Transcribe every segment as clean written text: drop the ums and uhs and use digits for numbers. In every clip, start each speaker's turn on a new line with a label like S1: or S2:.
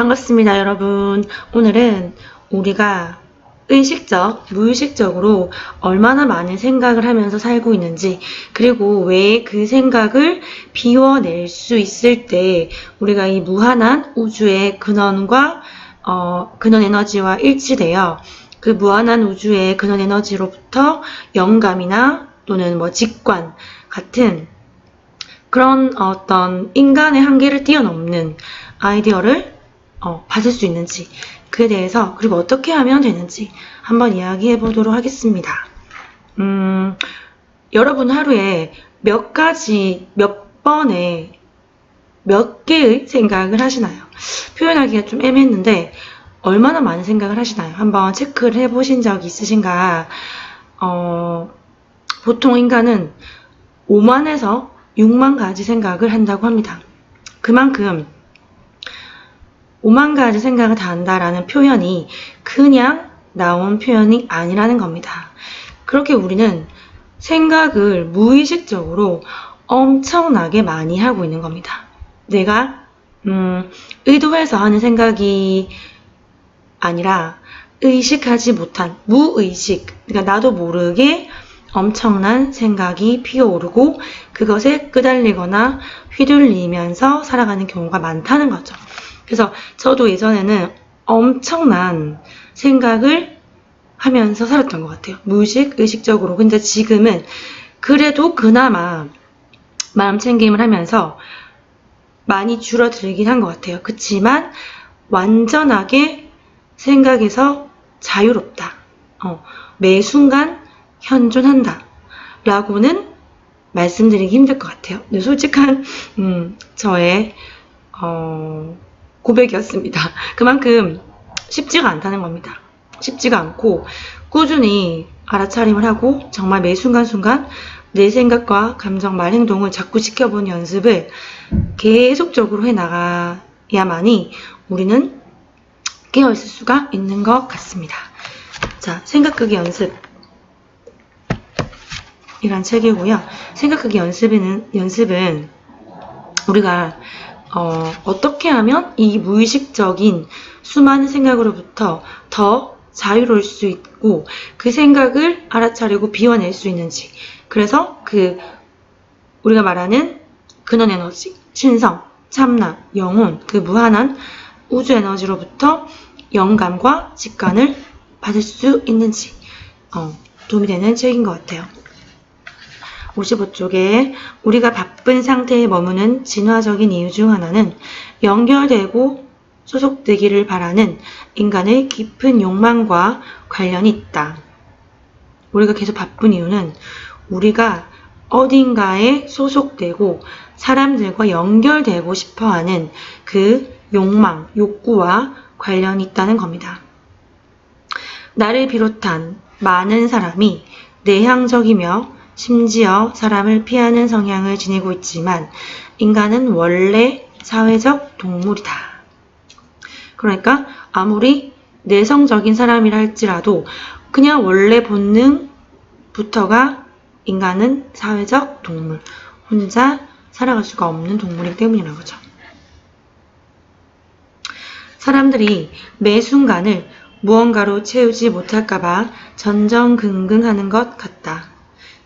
S1: 반갑습니다, 여러분. 오늘은 우리가 의식적, 무의식적으로 얼마나 많은 생각을 하면서 살고 있는지, 그리고 왜 그 생각을 비워낼 수 있을 때 우리가 이 무한한 우주의 근원과 근원 에너지와 일치되어 그 무한한 우주의 근원 에너지로부터 영감이나 또는 직관 같은 그런 어떤 인간의 한계를 뛰어넘는 아이디어를 받을 수 있는지, 그에 대해서, 그리고 어떻게 하면 되는지 한번 이야기해 보도록 하겠습니다. 여러분 하루에 몇 가지, 몇 번에 몇 개의 생각을 하시나요? 표현하기가 좀 애매했는데 얼마나 많은 생각을 하시나요? 한번 체크를 해보신 적이 있으신가? 보통 인간은 5만에서 6만 가지 생각을 한다고 합니다. 그만큼 5만 가지 생각을 다 한다라는 표현이 그냥 나온 표현이 아니라는 겁니다. 그렇게 우리는 생각을 무의식적으로 엄청나게 많이 하고 있는 겁니다. 내가 의도해서 하는 생각이 아니라 의식하지 못한 무의식, 그러니까 나도 모르게 엄청난 생각이 피어오르고 그것에 끄달리거나 휘둘리면서 살아가는 경우가 많다는 거죠. 그래서 저도 예전에는 엄청난 생각을 하면서 살았던 것 같아요. 무의식, 의식적으로. 근데 지금은 그래도 그나마 마음 챙김을 하면서 많이 줄어들긴 한 것 같아요. 그치만 완전하게 생각에서 자유롭다. 매 순간 현존한다. 라고는 말씀드리기 힘들 것 같아요. 솔직한 저의 고백이었습니다. 그만큼 쉽지가 않다는 겁니다. 쉽지가 않고 꾸준히 알아차림을 하고 정말 매 순간순간 내 생각과 감정, 말, 행동을 자꾸 지켜보는 연습을 계속적으로 해나가야만이 우리는 깨어있을 수가 있는 것 같습니다. 자, 생각하기 연습 이란 책이고요. 생각하기 연습은 우리가 어떻게 하면 이 무의식적인 수많은 생각으로부터 더 자유로울 수 있고 그 생각을 알아차리고 비워낼 수 있는지, 그래서 우리가 말하는 근원 에너지, 신성, 참나, 영혼, 그 무한한 우주 에너지로부터 영감과 직관을 받을 수 있는지 도움이 되는 책인 것 같아요. 55쪽에 우리가 바쁜 상태에 머무는 진화적인 이유 중 하나는 연결되고 소속되기를 바라는 인간의 깊은 욕망과 관련이 있다. 우리가 계속 바쁜 이유는 우리가 어딘가에 소속되고 사람들과 연결되고 싶어하는 그 욕망, 욕구와 관련이 있다는 겁니다. 나를 비롯한 많은 사람이 내향적이며 심지어 사람을 피하는 성향을 지니고 있지만 인간은 원래 사회적 동물이다. 그러니까 아무리 내성적인 사람이라 할지라도 그냥 원래 본능부터가 인간은 사회적 동물, 혼자 살아갈 수가 없는 동물이기 때문이라는 거죠. 사람들이 매 순간을 무언가로 채우지 못할까봐 전전긍긍하는 것 같다.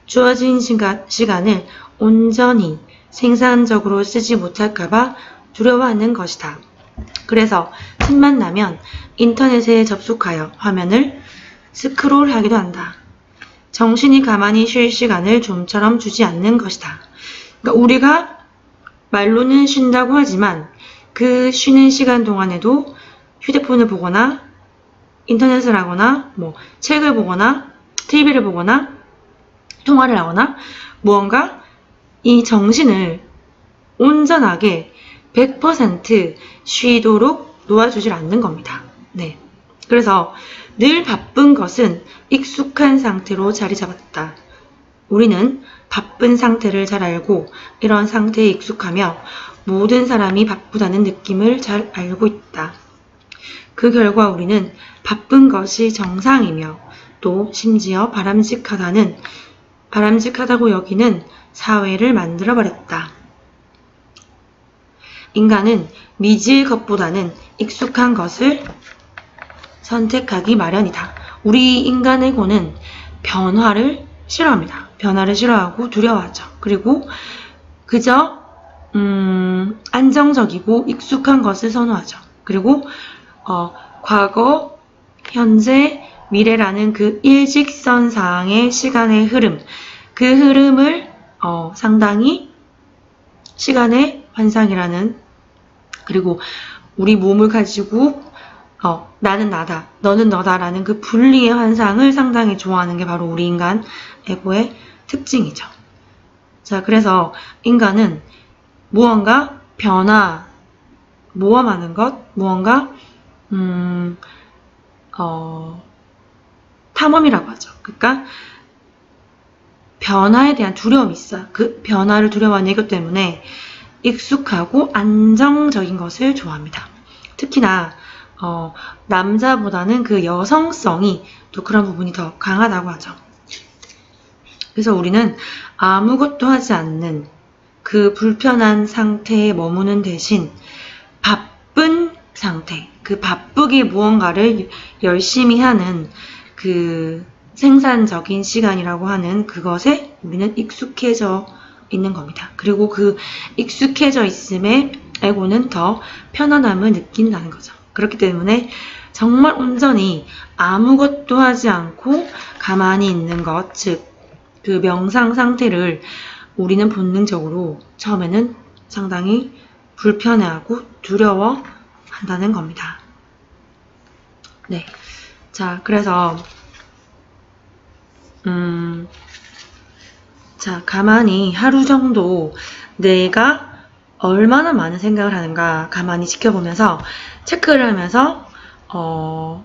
S1: 주어진 시간을 온전히 생산적으로 쓰지 못할까봐 두려워하는 것이다. 그래서 틈만 나면 인터넷에 접속하여 화면을 스크롤하기도 한다. 정신이 가만히 쉴 시간을 좀처럼 주지 않는 것이다. 그러니까 우리가 말로는 쉰다고 하지만 그 쉬는 시간 동안에도 휴대폰을 보거나 인터넷을 하거나 책을 보거나 TV를 보거나 통화를 하거나 무언가 이 정신을 온전하게 100% 쉬도록 놓아주질 않는 겁니다. 네. 그래서 늘 바쁜 것은 익숙한 상태로 자리 잡았다. 우리는 바쁜 상태를 잘 알고 이런 상태에 익숙하며 모든 사람이 바쁘다는 느낌을 잘 알고 있다. 그 결과 우리는 바쁜 것이 정상이며 또 심지어 바람직하다고 여기는 사회를 만들어버렸다. 인간은 미지의 것보다는 익숙한 것을 선택하기 마련이다. 우리 인간의 고는 변화를 싫어합니다. 변화를 싫어하고 두려워하죠. 그리고 그저 안정적이고 익숙한 것을 선호하죠. 그리고 과거, 현재, 미래라는 그 일직선상의 시간의 흐름, 그 흐름을 상당히 시간의 환상이라는, 그리고 우리 몸을 가지고 나는 나다, 너는 너다라는 그 분리의 환상을 상당히 좋아하는 게 바로 우리 인간 에고의 특징이죠. 자, 그래서 인간은 무언가 모험하는 것, 무언가 탐험이라고 하죠. 그러니까 변화에 대한 두려움이 있어요. 그 변화를 두려워하는 애교 때문에 익숙하고 안정적인 것을 좋아합니다. 특히나 남자보다는 그 여성성이 또 그런 부분이 더 강하다고 하죠. 그래서 우리는 아무것도 하지 않는 그 불편한 상태에 머무는 대신 바쁜 상태, 그 바쁘게 무언가를 열심히 하는 그 생산적인 시간이라고 하는 그것에 우리는 익숙해져 있는 겁니다. 그리고 그 익숙해져 있음에 에고는 더 편안함을 느낀다는 거죠. 그렇기 때문에 정말 온전히 아무것도 하지 않고 가만히 있는 것, 즉 그 명상 상태를 우리는 본능적으로 처음에는 상당히 불편해하고 두려워한다는 겁니다. 네. 자, 그래서 자, 가만히 하루 정도 내가 얼마나 많은 생각을 하는가 가만히 지켜보면서 체크를 하면서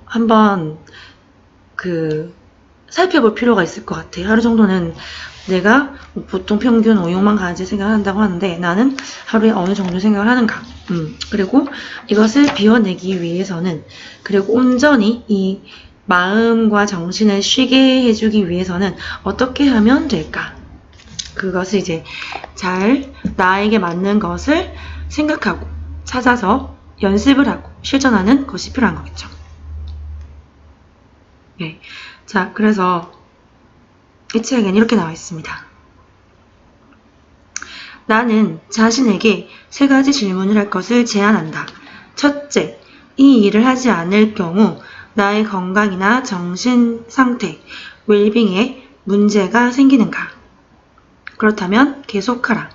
S1: 한번 살펴볼 필요가 있을 것 같아요. 하루 정도는 내가 보통 평균 5, 6만 가지 생각을 한다고 하는데 나는 하루에 어느 정도 생각을 하는가. 그리고 이것을 비워내기 위해서는, 그리고 온전히 이 마음과 정신을 쉬게 해주기 위해서는 어떻게 하면 될까? 그것을 이제 잘 나에게 맞는 것을 생각하고 찾아서 연습을 하고 실천하는 것이 필요한 거겠죠. 네. 자, 그래서 이 책에는 이렇게 나와 있습니다. 나는 자신에게 3가지 질문을 할 것을 제안한다. 첫째, 이 일을 하지 않을 경우 나의 건강이나 정신 상태, 웰빙에 문제가 생기는가? 그렇다면 계속하라.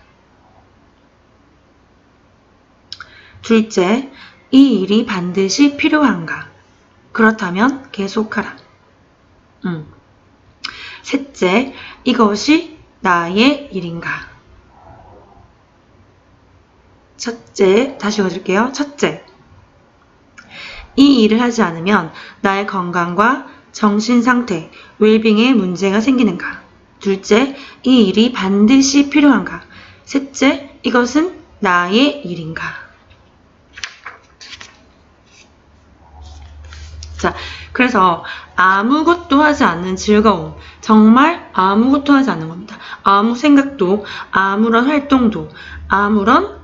S1: 둘째, 이 일이 반드시 필요한가? 그렇다면 계속하라. 셋째, 이것이 나의 일인가? 첫째, 다시 읽어줄게요. 첫째, 이 일을 하지 않으면 나의 건강과 정신 상태, 웰빙에 문제가 생기는가? 둘째, 이 일이 반드시 필요한가? 셋째, 이것은 나의 일인가? 자, 그래서 아무것도 하지 않는 즐거움, 정말 아무것도 하지 않는 겁니다. 아무 생각도, 아무런 활동도, 아무런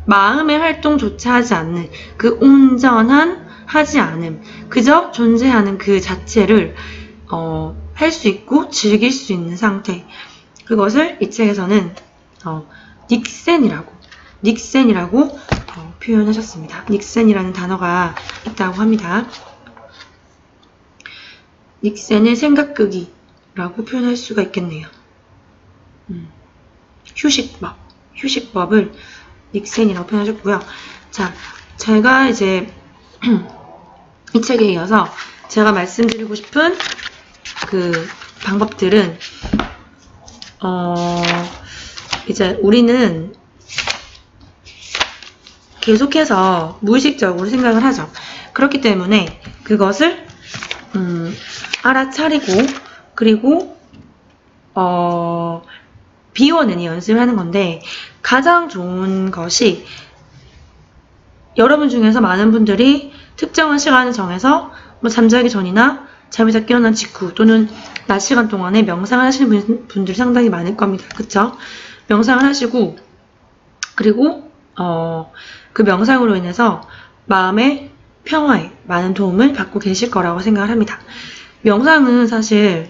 S1: 마음의 활동조차 하지 않는 그 온전한 하지 않음, 그저 존재하는 그 자체를 할 수 있고 즐길 수 있는 상태, 그것을 이 책에서는 닉센이라고 표현하셨습니다. 닉센이라는 단어가 있다고 합니다. 닉센의 생각끄기라고 표현할 수가 있겠네요. 휴식법을 닉센이라고 표현하셨고요. 자, 제가 이제 이 책에 이어서 제가 말씀드리고 싶은 그 방법들은 이제 우리는 계속해서 무의식적으로 생각을 하죠. 그렇기 때문에 그것을 알아차리고, 그리고 비워내는 연습을 하는 건데, 가장 좋은 것이 여러분 중에서 많은 분들이 특정한 시간을 정해서 뭐 잠자기 전이나 잠에서 깨어난 직후 또는 낮 시간 동안에 명상을 하시는 분들이 상당히 많을 겁니다. 그쵸? 명상을 하시고, 그리고 그 명상으로 인해서 마음의 평화에 많은 도움을 받고 계실 거라고 생각을 합니다. 명상은 사실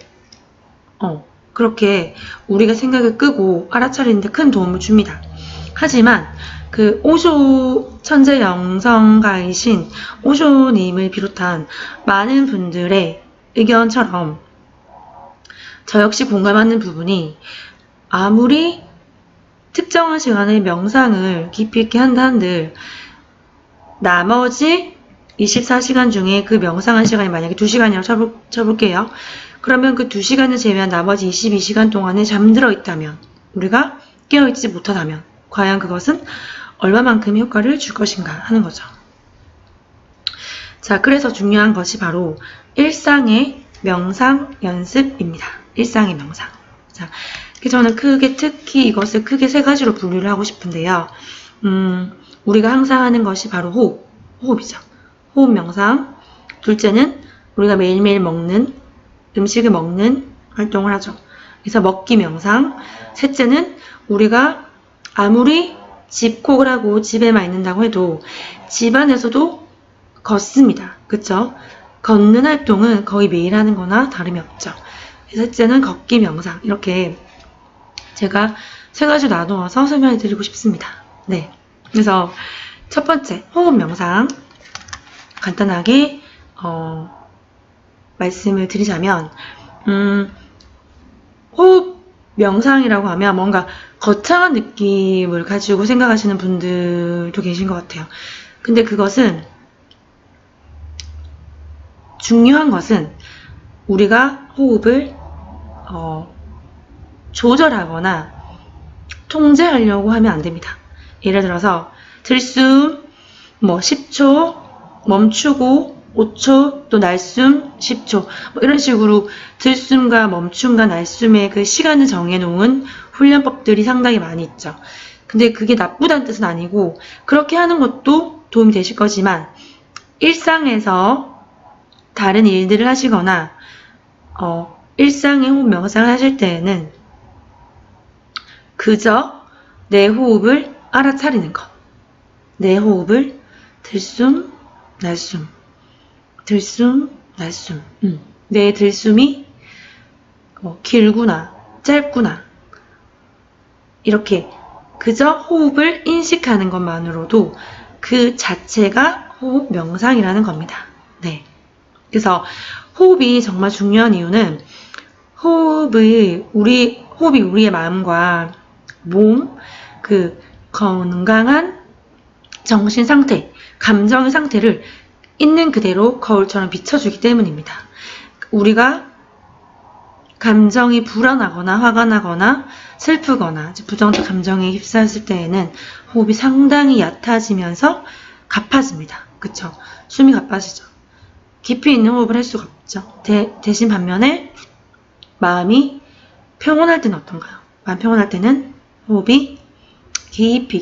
S1: 그렇게 우리가 생각을 끄고 알아차리는데 큰 도움을 줍니다. 하지만 그 오쇼 천재 영성가이신 오쇼님을 비롯한 많은 분들의 의견처럼 저 역시 공감하는 부분이 아무리 특정한 시간에 명상을 깊이 있게 한다 한들 나머지 24시간 중에 그 명상한 시간이 만약에 2시간이라고 쳐볼게요. 그러면 그 2시간을 제외한 나머지 22시간 동안에 잠들어 있다면, 우리가 깨어있지 못하다면 과연 그것은 얼마만큼 효과를 줄 것인가 하는 거죠. 자, 그래서 중요한 것이 바로 일상의 명상 연습입니다. 일상의 명상. 자, 저는 특히 이것을 크게 3가지로 분류를 하고 싶은데요. 우리가 항상 하는 것이 바로 호흡이죠. 호흡 명상. 둘째는 우리가 매일매일 음식을 먹는 활동을 하죠. 그래서 먹기 명상. 셋째는 우리가 아무리 집콕을 하고 집에만 있는다고 해도 집안에서도 걷습니다. 그쵸? 걷는 활동은 거의 매일 하는 거나 다름이 없죠. 셋째는 걷기 명상. 이렇게 제가 3가지 나누어서 설명해 드리고 싶습니다. 네. 그래서 첫 번째, 호흡 명상. 간단하게, 말씀을 드리자면, 호흡 명상이라고 하면 뭔가 거창한 느낌을 가지고 생각하시는 분들도 계신 것 같아요. 근데 그것은, 중요한 것은 우리가 호흡을, 조절하거나 통제하려고 하면 안 됩니다. 예를 들어서, 들숨, 10초, 멈추고 5초, 또 날숨 10초, 이런 식으로 들숨과 멈춤과 날숨의 그 시간을 정해놓은 훈련법들이 상당히 많이 있죠. 근데 그게 나쁘다는 뜻은 아니고 그렇게 하는 것도 도움이 되실 거지만 일상에서 다른 일들을 하시거나 일상의 호흡 명상을 하실 때에는 그저 내 호흡을 알아차리는 것. 내 호흡을 들숨, 날숨, 들숨, 날숨. 내 들숨이 길구나, 짧구나. 이렇게 그저 호흡을 인식하는 것만으로도 그 자체가 호흡 명상이라는 겁니다. 네. 그래서 호흡이 정말 중요한 이유는 호흡이 우리의 마음과 몸, 그 건강한 정신 상태, 감정의 상태를 있는 그대로 거울처럼 비춰주기 때문입니다. 우리가 감정이 불안하거나 화가 나거나 슬프거나 부정적 감정에 휩싸였을 때에는 호흡이 상당히 얕아지면서 가빠집니다. 그쵸? 숨이 가빠지죠. 깊이 있는 호흡을 할 수가 없죠. 대신 반면에 마음이 평온할 때는 어떤가요? 마음 평온할 때는 호흡이 깊이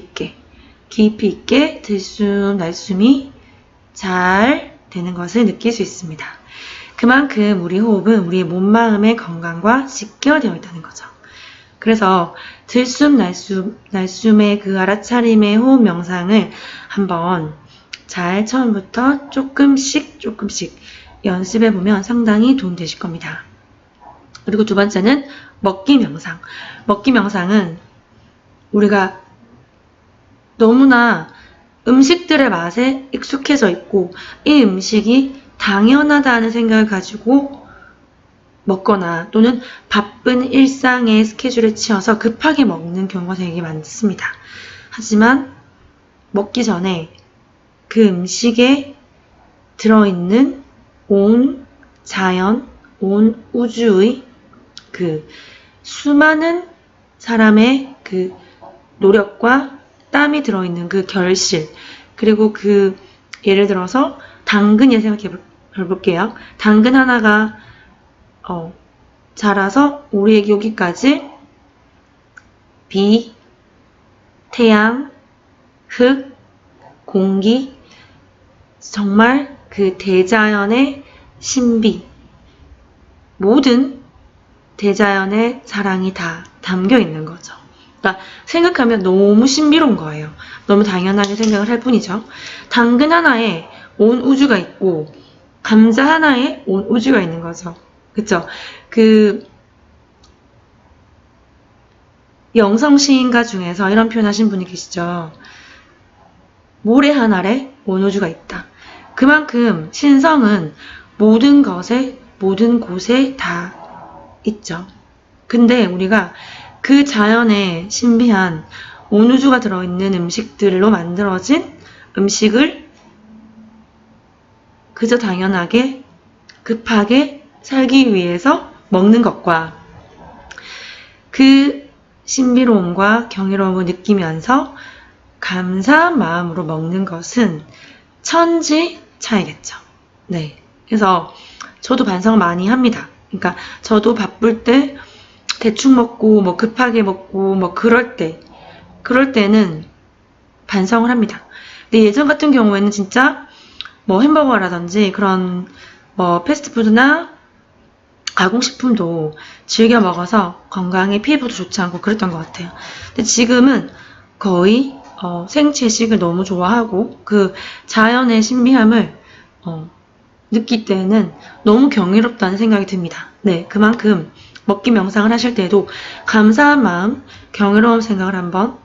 S1: 있게 들숨, 날숨이 잘 되는 것을 느낄 수 있습니다. 그만큼 우리 호흡은 우리의 몸, 마음의 건강과 직결되어 있다는 거죠. 그래서 들숨, 날숨의 그 알아차림의 호흡 명상을 한번 잘 처음부터 조금씩 연습해보면 상당히 도움되실 겁니다. 그리고 두 번째는 먹기 명상. 먹기 명상은 우리가 너무나 음식들의 맛에 익숙해져 있고 이 음식이 당연하다는 생각을 가지고 먹거나 또는 바쁜 일상의 스케줄에 치여서 급하게 먹는 경우가 되게 많습니다. 하지만 먹기 전에 그 음식에 들어있는 온 자연, 온 우주의 그 수많은 사람의 그 노력과 땀이 들어있는 그 결실, 그리고 그 예를 들어서 당근을 생각해 볼게요. 당근 하나가 자라서 우리에게 여기까지 비, 태양, 흙, 공기, 정말 그 대자연의 신비, 모든 대자연의 사랑이 다 담겨 있는 거죠. 그러니까 생각하면 너무 신비로운 거예요. 너무 당연하게 생각을 할 뿐이죠. 당근 하나에 온 우주가 있고 감자 하나에 온 우주가 있는 거죠. 그쵸? 그 영성 시인가 중에서 이런 표현 하신 분이 계시죠. 모래 한 알에 온 우주가 있다. 그만큼 신성은 모든 것에, 모든 곳에 다 있죠. 근데 우리가 그 자연의 신비한 온 우주가 들어있는 음식들로 만들어진 음식을 그저 당연하게 급하게 살기 위해서 먹는 것과 그 신비로움과 경이로움을 느끼면서 감사한 마음으로 먹는 것은 천지 차이겠죠. 네. 그래서 저도 반성을 많이 합니다. 그러니까 저도 바쁠 때 대충 먹고 뭐 급하게 먹고 뭐 그럴 때는 반성을 합니다. 근데 예전 같은 경우에는 진짜 뭐 햄버거라든지 그런 뭐 패스트푸드나 가공식품도 즐겨 먹어서 건강에 피해봐도 좋지 않고 그랬던 것 같아요. 근데 지금은 거의 생채식을 너무 좋아하고 그 자연의 신비함을 느낄 때는 너무 경이롭다는 생각이 듭니다. 네, 그만큼 먹기 명상을 하실 때도 감사한 마음, 경이로운 생각을 한번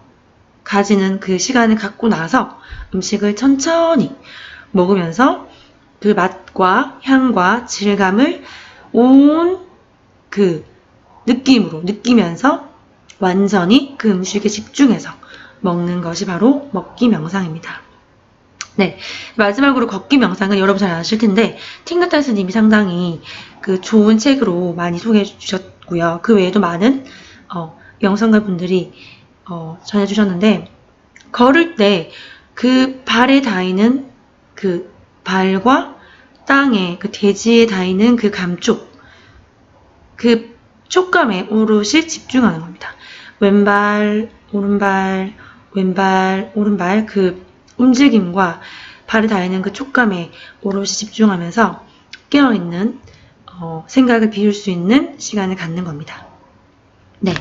S1: 가지는 그 시간을 갖고 나서 음식을 천천히 먹으면서 그 맛과 향과 질감을 온 그 느낌으로 느끼면서 완전히 그 음식에 집중해서 먹는 것이 바로 먹기 명상입니다. 네, 마지막으로 걷기 명상은 여러분 잘 아실 텐데 팅나타 스님이 상당히 그 좋은 책으로 많이 소개해 주셨고요. 그 외에도 많은 영성가 분들이 전해주셨는데 걸을 때 그 발에 닿이는 그 발과 땅에 그 대지에 닿이는 그 감촉, 그 촉감에 오롯이 집중하는 겁니다. 왼발, 오른발, 왼발, 오른발 그 움직임과 발에 닿이는 그 촉감에 오롯이 집중하면서 깨어있는 생각을 비울 수 있는 시간을 갖는 겁니다. 네,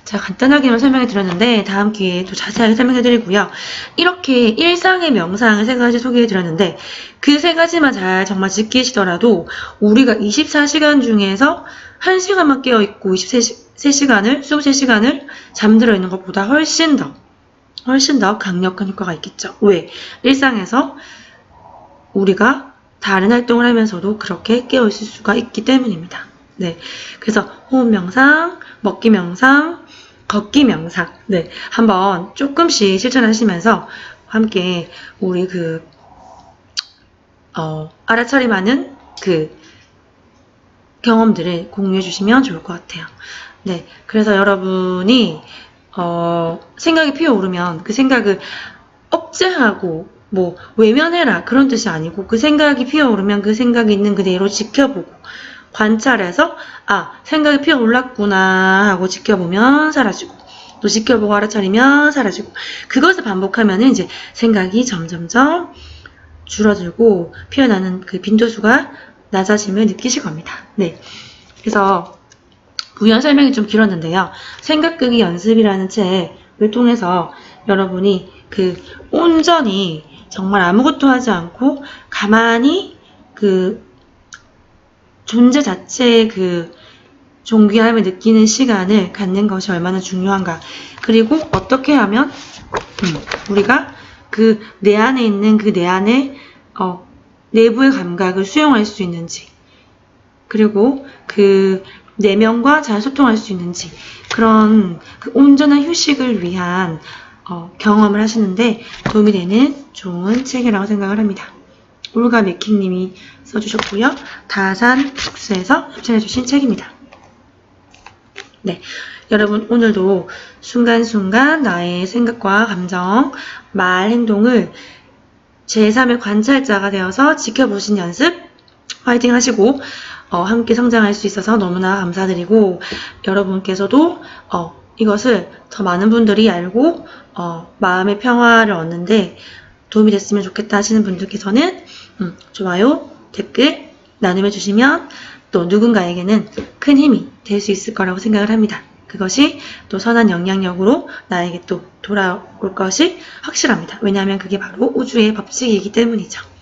S1: 자 간단하게만 설명해 드렸는데 다음 기회에 또 자세하게 설명해 드리고요. 이렇게 일상의 명상을 3가지 소개해 드렸는데 그 3가지만 잘 정말 지키시더라도 우리가 24시간 중에서 1시간만 깨어있고 23시간을 잠들어 있는 것보다 훨씬 더 강력한 효과가 있겠죠. 왜? 일상에서 우리가 다른 활동을 하면서도 그렇게 깨어있을 수가 있기 때문입니다. 네, 그래서 호흡 명상, 먹기 명상, 걷기 명상, 네, 한번 조금씩 실천하시면서 함께 우리 알아차림하는 그 경험들을 공유해 주시면 좋을 것 같아요. 네, 그래서 여러분이 생각이 피어오르면 그 생각을 억제하고 뭐 외면해라 그런 뜻이 아니고 그 생각이 피어오르면 그 생각이 있는 그대로 지켜보고 관찰해서 생각이 피어올랐구나 하고 지켜보면 사라지고 또 지켜보고 알아차리면 사라지고 그것을 반복하면 이제 생각이 점점점 줄어들고 피어나는 그 빈도수가 낮아짐을 느끼실 겁니다. 네, 그래서 부연 설명이 좀 길었는데요. 생각 끄기 연습이라는 책을 통해서 여러분이 그 온전히 정말 아무것도 하지 않고 가만히 그 존재 자체의 그 존귀함을 느끼는 시간을 갖는 것이 얼마나 중요한가. 그리고 어떻게 하면 우리가 그 내 안에 있는 그 내 안에 내부의 감각을 수용할 수 있는지, 그리고 그 내면과 잘 소통할 수 있는지, 그런 그 온전한 휴식을 위한 경험을 하시는데 도움이 되는 좋은 책이라고 생각을 합니다. 올가 맥킹님이 써주셨고요. 다산 북스에서 협찬해주신 책입니다. 네, 여러분 오늘도 순간순간 나의 생각과 감정, 말, 행동을 제3의 관찰자가 되어서 지켜보신 연습 화이팅 하시고 함께 성장할 수 있어서 너무나 감사드리고 여러분께서도 이것을 더 많은 분들이 알고 마음의 평화를 얻는데 도움이 됐으면 좋겠다 하시는 분들께서는 좋아요, 댓글 나눔해 주시면 또 누군가에게는 큰 힘이 될 수 있을 거라고 생각을 합니다. 그것이 또 선한 영향력으로 나에게 또 돌아올 것이 확실합니다. 왜냐하면 그게 바로 우주의 법칙이기 때문이죠.